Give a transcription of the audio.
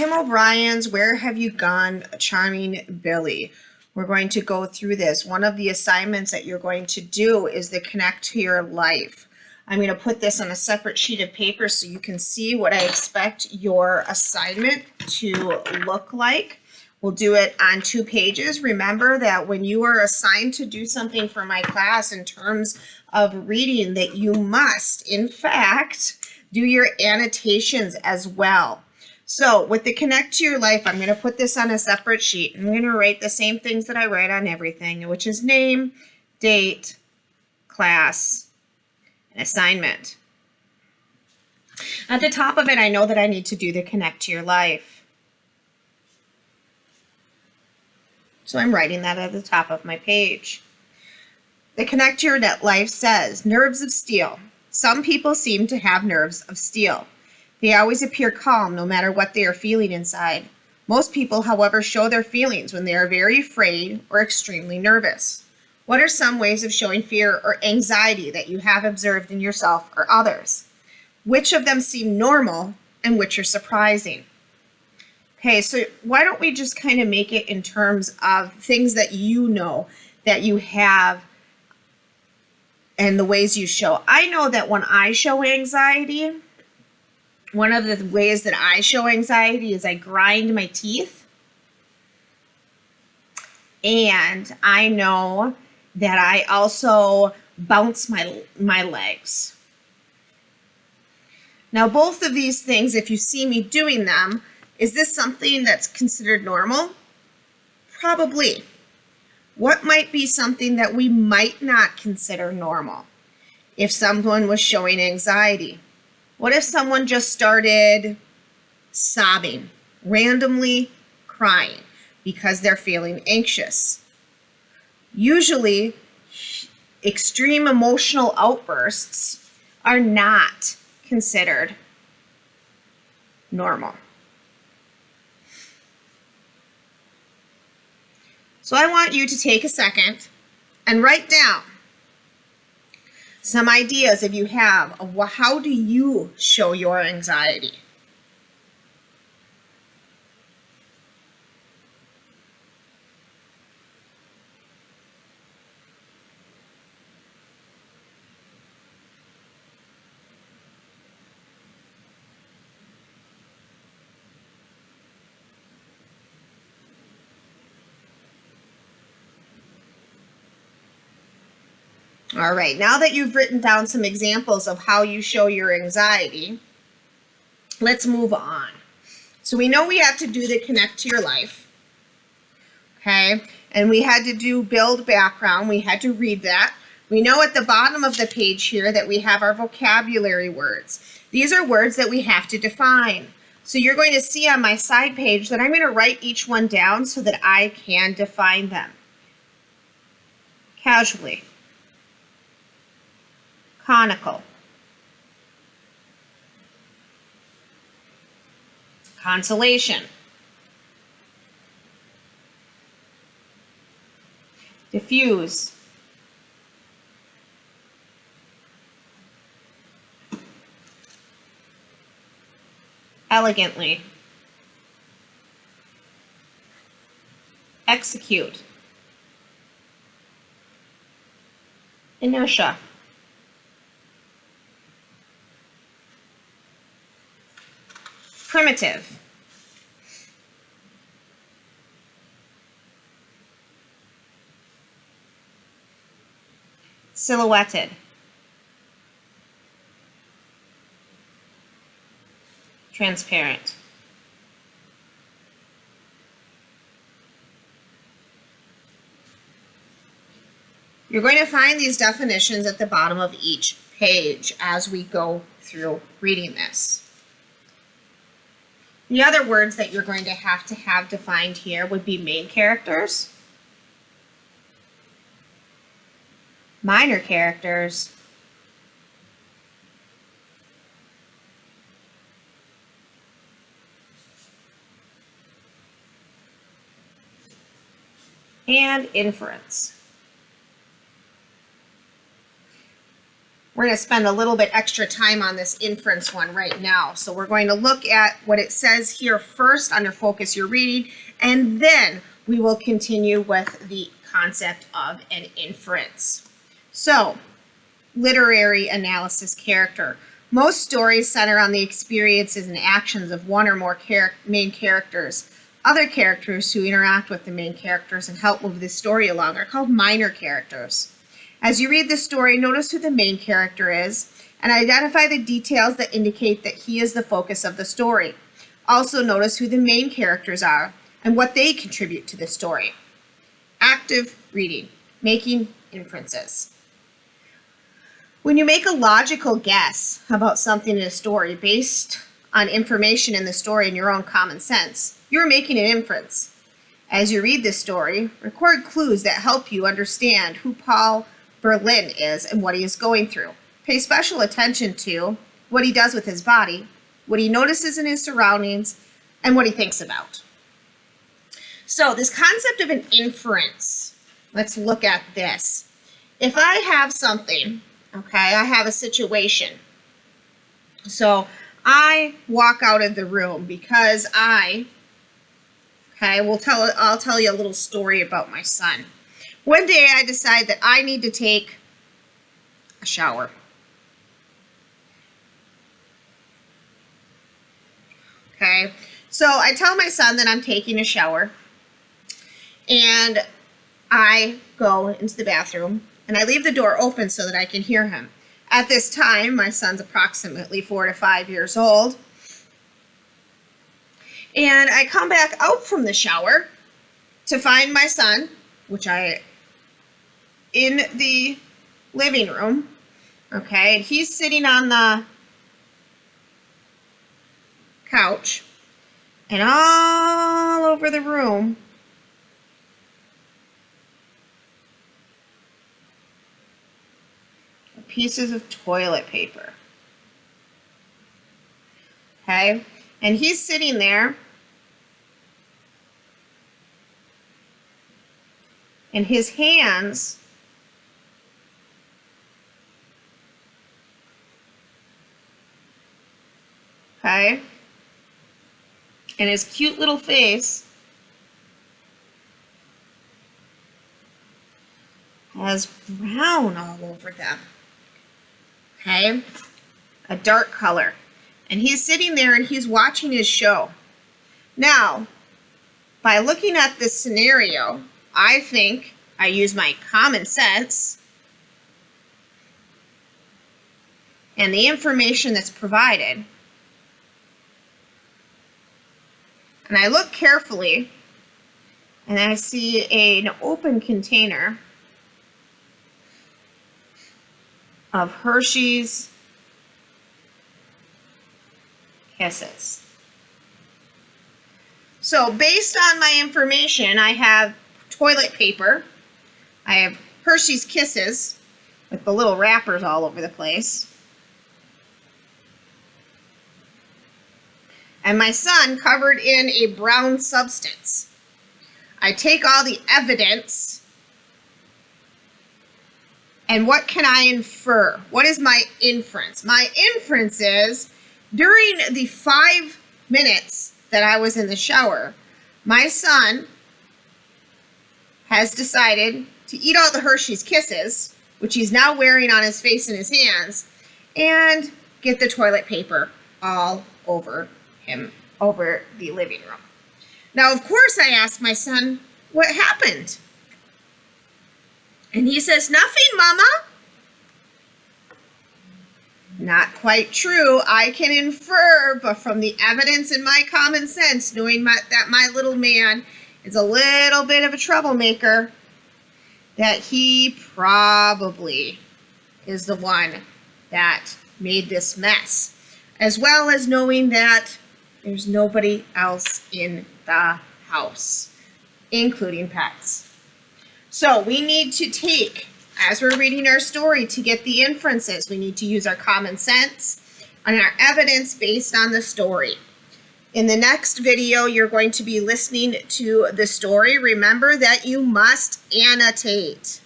Tim O'Brien's Where Have You Gone, Charming Billy. We're going to go through this. One of the assignments that you're going to do is the Connect to Your Life. I'm going to put this on a separate sheet of paper so you can see what I expect your assignment to look like. We'll do it on 2 pages. Remember that when you are assigned to do something for my class in terms of reading, that you must, in fact, do your annotations as well. So with the Connect to Your Life, I'm going to put this on a separate sheet. I'm going to write the same things that I write on everything, which is name, date, class, and assignment. At the top of it, I know that I need to do the Connect to Your Life. So I'm writing that at the top of my page. The Connect to Your Life says, nerves of steel. Some people seem to have nerves of steel. They always appear calm no matter what they are feeling inside. Most people, however, show their feelings when they are very afraid or extremely nervous. What are some ways of showing fear or anxiety that you have observed in yourself or others? Which of them seem normal and which are surprising? Okay, so why don't we just kind of make it in terms of things that you know that you have and the ways you show. I know that when I show anxiety, one of the ways that I show anxiety is I grind my teeth. And I know that I also bounce my legs. Now, both of these things, if you see me doing them, is this something that's considered normal? Probably. What might be something that we might not consider normal if someone was showing anxiety? What if someone just started sobbing, randomly crying because they're feeling anxious? Usually, extreme emotional outbursts are not considered normal. So I want you to take a second and write down some ideas if you have of how do you show your anxiety. All right, now that you've written down some examples of how you show your anxiety, let's move on. So we know we have to do the Connect to Your Life, okay? And we had to do build background. We had to read that. We know at the bottom of the page here that we have our vocabulary words. These are words that we have to define. So you're going to see on my side page that I'm going to write each one down so that I can define them. Casually. Conical. Consolation. Diffuse. Elegantly. Execute. Inertia. Primitive. Silhouetted. Transparent. You're going to find these definitions at the bottom of each page as we go through reading this. The other words that you're going to have defined here would be main characters, minor characters, and inference. we're going to spend a little bit extra time on this inference one right now. So we're going to look at what it says here first under focus your reading, and then we will continue with the concept of an inference. So, literary analysis character. Most stories center on the experiences and actions of one or more main characters. Other characters who interact with the main characters and help move the story along are called minor characters. As you read the story, notice who the main character is and identify the details that indicate that he is the focus of the story. Also notice who the main characters are and what they contribute to the story. Active reading, making inferences. When you make a logical guess about something in a story based on information in the story and your own common sense, you're making an inference. As you read this story, record clues that help you understand who Paul Berlin is and what he is going through. Pay special attention to what he does with his body, what he notices in his surroundings, and what he thinks about. So this concept of an inference, let's look at this. If I have something, okay, I have a situation. So I walk out of the room because I'll tell you a little story about my son. One day I decide that I need to take a shower. Okay, so I tell my son that I'm taking a shower, and I go into the bathroom, and I leave the door open so that I can hear him. At this time, my son's approximately 4 to 5 years old, and I come back out from the shower to find my son, in the living room, okay, and he's sitting on the couch, and all over the room are pieces of toilet paper, okay, and he's sitting there, and his hands okay, and his cute little face has brown all over them, okay, a dark color, and he's sitting there and he's watching his show. Now, by looking at this scenario, I think I use my common sense and the information that's provided, and I look carefully, and I see an open container of Hershey's Kisses. So based on my information, I have toilet paper, I have Hershey's Kisses with the little wrappers all over the place, and my son covered in a brown substance. I take all the evidence, and what can I infer? What is my inference? My inference is, during the 5 minutes that I was in the shower, my son has decided to eat all the Hershey's Kisses, which he's now wearing on his face and his hands, and get the toilet paper all over him, over the living room. Now, of course, I asked my son, what happened? And he says, nothing, Mama. Not quite true. I can infer, but from the evidence and my common sense, knowing that my little man is a little bit of a troublemaker, that he probably is the one that made this mess, as well as knowing that there's nobody else in the house, including pets. So we need to take, as we're reading our story, to get the inferences, we need to use our common sense and our evidence based on the story. In the next video, you're going to be listening to the story. Remember that you must annotate.